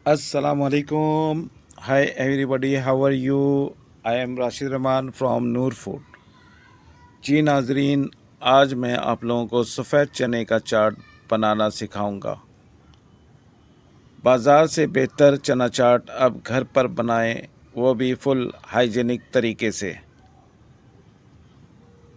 Assalamualaikum. Hi everybody, how are you? I am Rashid Rahman from Noor food. जी नाजरीन, आज मैं आप लोगों को सफ़ेद चने का चाट बनाना सिखाऊंगा। बाज़ार से बेहतर चना चाट अब घर पर बनाएं, वो भी फुल हाइजीनिक तरीके से।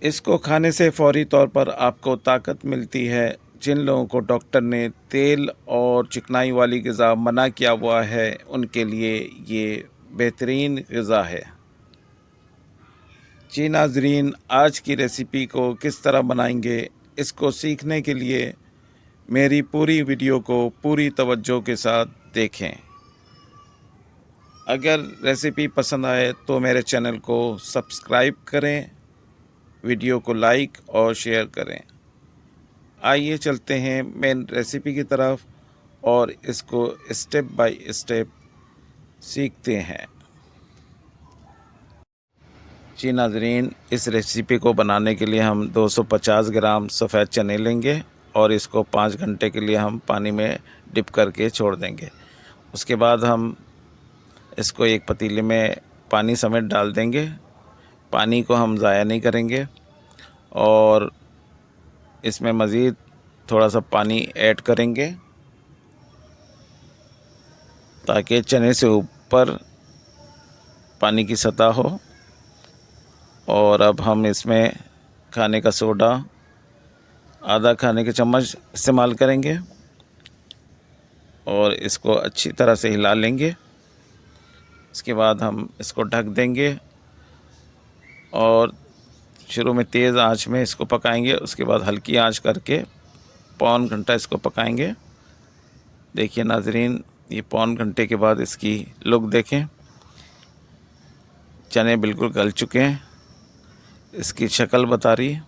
इसको खाने से फौरी तौर पर आपको ताकत मिलती है। जिन लोगों को डॉक्टर ने तेल और चिकनाई वाली ग़िज़ा मना किया हुआ है, उनके लिए ये बेहतरीन ग़िज़ा है। जी नाज़रीन, आज की रेसिपी को किस तरह बनाएंगे, इसको सीखने के लिए मेरी पूरी वीडियो को पूरी तवज्जो के साथ देखें। अगर रेसिपी पसंद आए तो मेरे चैनल को सब्सक्राइब करें, वीडियो को लाइक और शेयर करें। आइए चलते हैं मेन रेसिपी की तरफ और इसको स्टेप बाय स्टेप सीखते हैं। जी नाज़रीन, इस रेसिपी को बनाने के लिए हम 250 ग्राम सफ़ेद चने लेंगे और इसको 5 घंटे के लिए हम पानी में डिप करके छोड़ देंगे। उसके बाद हम इसको एक पतीले में पानी समेत डाल देंगे। पानी को हम ज़ाया नहीं करेंगे और इसमें मज़ीद थोड़ा सा पानी ऐड करेंगे ताकि चने से ऊपर पानी की सतह हो। और अब हम इसमें खाने का सोडा आधा खाने के चम्मच इस्तेमाल करेंगे और इसको अच्छी तरह से हिला लेंगे। इसके बाद हम इसको ढक देंगे और शुरू में तेज़ आंच में इसको पकाएंगे। उसके बाद हल्की आंच करके पौन घंटा इसको पकाएंगे। देखिए नाज़रीन, ये पौन घंटे के बाद इसकी लुक देखें। चने बिल्कुल गल चुके हैं, इसकी शक्ल बता रही।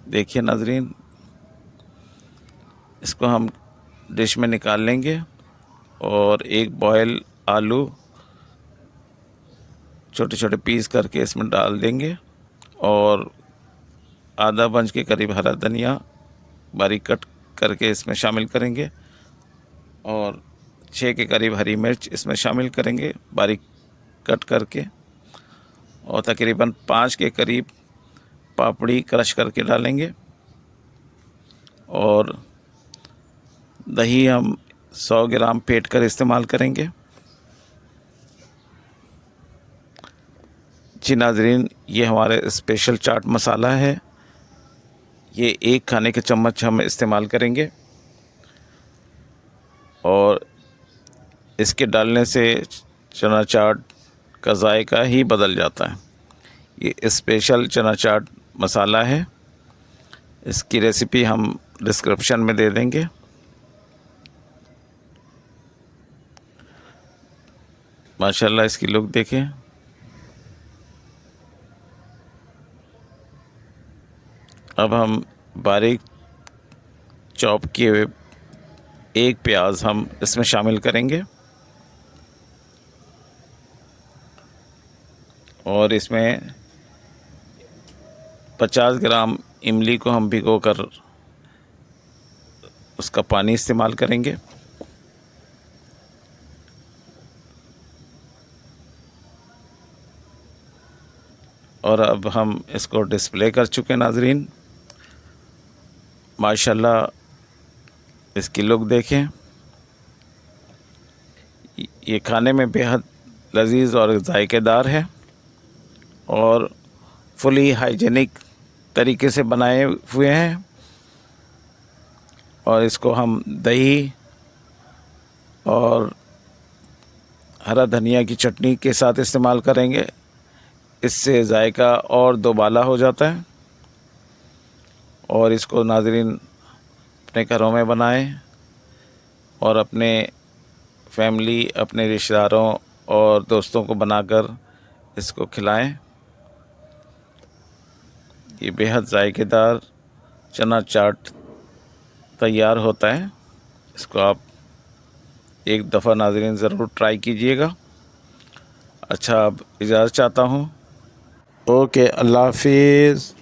देखिए नाज़रीन, इसको हम डिश में निकाल लेंगे और एक बॉयल आलू छोटे छोटे पीस करके इसमें डाल देंगे और आधा बंच के करीब हरा धनिया बारीक कट करके इसमें शामिल करेंगे और 6 के करीब हरी मिर्च इसमें शामिल करेंगे बारीक कट करके और तकरीबन 5 के करीब पापड़ी क्रश करके डालेंगे और दही हम 100 ग्राम फेंट कर इस्तेमाल करेंगे। जी नाज़रीन, ये हमारे स्पेशल चाट मसाला है। ये 1 खाने के चम्मच हम इस्तेमाल करेंगे और इसके डालने से चना चाट का जायका ही बदल जाता है। ये स्पेशल चना चाट मसाला है, इसकी रेसिपी हम डिस्क्रिप्शन में दे देंगे। माशाल्लाह, इसकी लुक देखें। अब हम बारीक चॉप किए हुए 1 प्याज हम इसमें शामिल करेंगे और इसमें 50 ग्राम इमली को हम भिगोकर उसका पानी इस्तेमाल करेंगे। और अब हम इसको डिस्प्ले कर चुके हैं नाज़रीन। माशाल्लाह, इसकी लुक देखें। ये खाने में बेहद लजीज और जायकेदार है और फुली हाइजीनिक तरीके से बनाए हुए हैं। और इसको हम दही और हरा धनिया की चटनी के साथ इस्तेमाल करेंगे। इससे जायका और दोबाला हो जाता है। और इसको नाज़रीन अपने घरों में बनाएं और अपने फैमिली, अपने रिश्तेदारों और दोस्तों को बनाकर इसको खिलाएं। ये बेहद जायकेदार चना चाट तैयार होता है। इसको आप एक दफ़ा नाज़रीन ज़रूर ट्राई कीजिएगा। अच्छा, अब इजाज़त चाहता हूँ। ओके, अल्लाह हाफिज़।